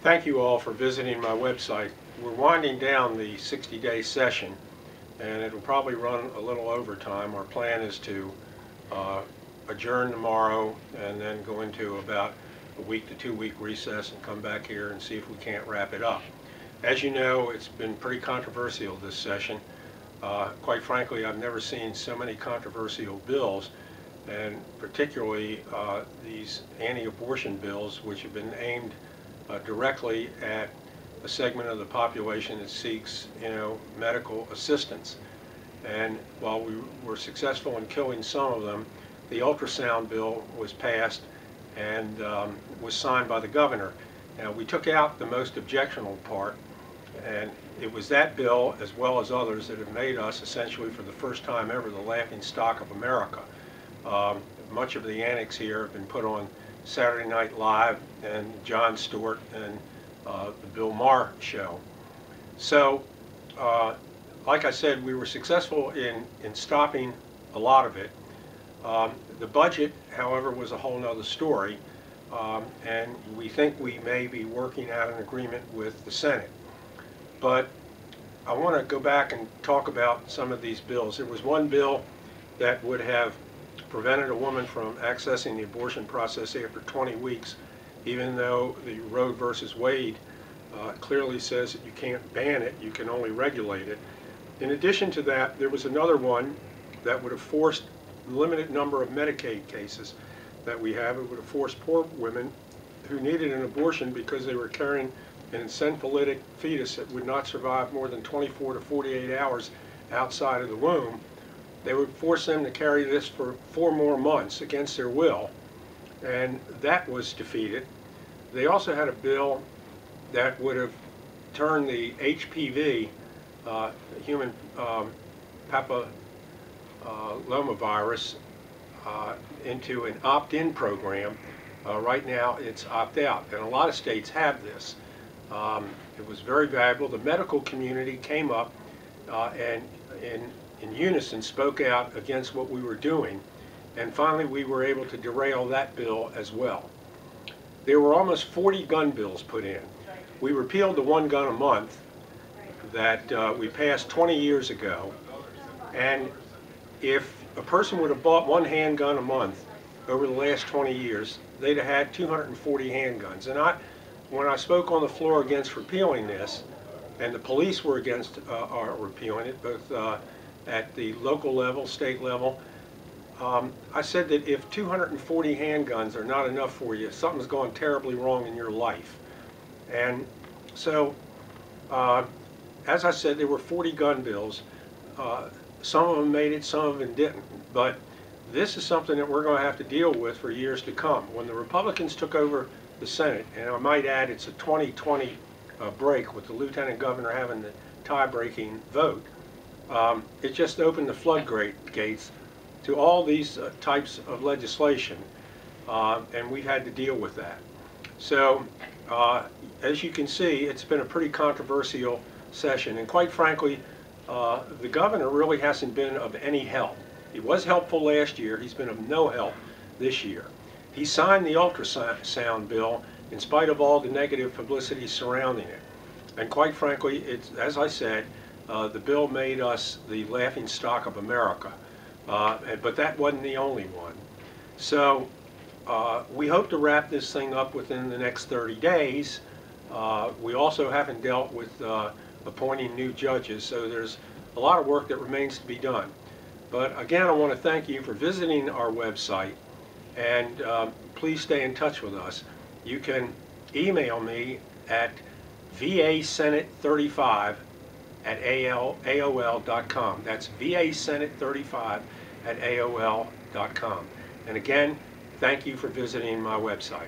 Thank you all for visiting my website. We're winding down the 60-day session, and it will probably run a little overtime. Our plan is to adjourn tomorrow and then go into about a week to 2 week recess and come back here and see if we can't wrap it up. As you know, it's been pretty controversial this session. Quite frankly, I've never seen so many controversial bills, and particularly these anti-abortion bills, which have been aimed directly at a segment of the population that seeks, medical assistance. And while we were successful in killing some of them, the ultrasound bill was passed and was signed by the governor. Now, we took out the most objectionable part, and it was that bill, as well as others, that have made us essentially, for the first time ever, the laughingstock of America. Much of the antics here have been put on Saturday Night Live and Jon Stewart and the Bill Maher show. So, like I said, we were successful in stopping a lot of it. The budget, however, was a whole nother story, and we think we may be working out an agreement with the Senate. But I want to go back and talk about some of these bills. There was one bill that would have prevented a woman from accessing the abortion process after 20 weeks, even though the Roe versus Wade clearly says that you can't ban it, you can only regulate it. In addition to that, there was another one that would have forced the limited number of Medicaid cases that we have. It would have forced poor women who needed an abortion because they were carrying an encephalitic fetus that would not survive more than 24 to 48 hours outside of the womb. They would force them to carry this for 4 more months against their will, and that was defeated. They also had a bill that would have turned the HPV, human papillomavirus, into an opt-in program. Right now it's opt-out, and a lot of states have this. It was very valuable. The medical community came up and in unison spoke out against what we were doing, and finally we were able to derail that bill as well. There were almost 40 gun bills put in. We repealed the 1 gun a month that we passed 20 years ago, and if a person would have bought 1 handgun a month over the last 20 years, they'd have had 240 handguns. And when I spoke on the floor against repealing this, and the police were against repealing it, both at the local level, state level, I said that if 240 handguns are not enough for you, something's gone terribly wrong in your life. And so, as I said, there were 40 gun bills. Some of them made it, some of them didn't. But this is something that we're going to have to deal with for years to come. When the Republicans took over the Senate, and I might add it's a 20-20 break with the lieutenant governor having the tie-breaking vote, it just opened the floodgates to all these types of legislation, and we've had to deal with that. So, as you can see, it's been a pretty controversial session, and quite frankly, the governor really hasn't been of any help. He was helpful last year. He's been of no help this year. He signed the ultrasound bill in spite of all the negative publicity surrounding it. And quite frankly, it's, as I said, the bill made us the laughingstock of America. But that wasn't the only one. So we hope to wrap this thing up within the next 30 days. We also haven't dealt with appointing new judges, so there's a lot of work that remains to be done. But again, I want to thank you for visiting our website, and please stay in touch with us. You can email me at vasenate35@AOL.com. That's vasenate35@AOL.com. And again, thank you for visiting my website.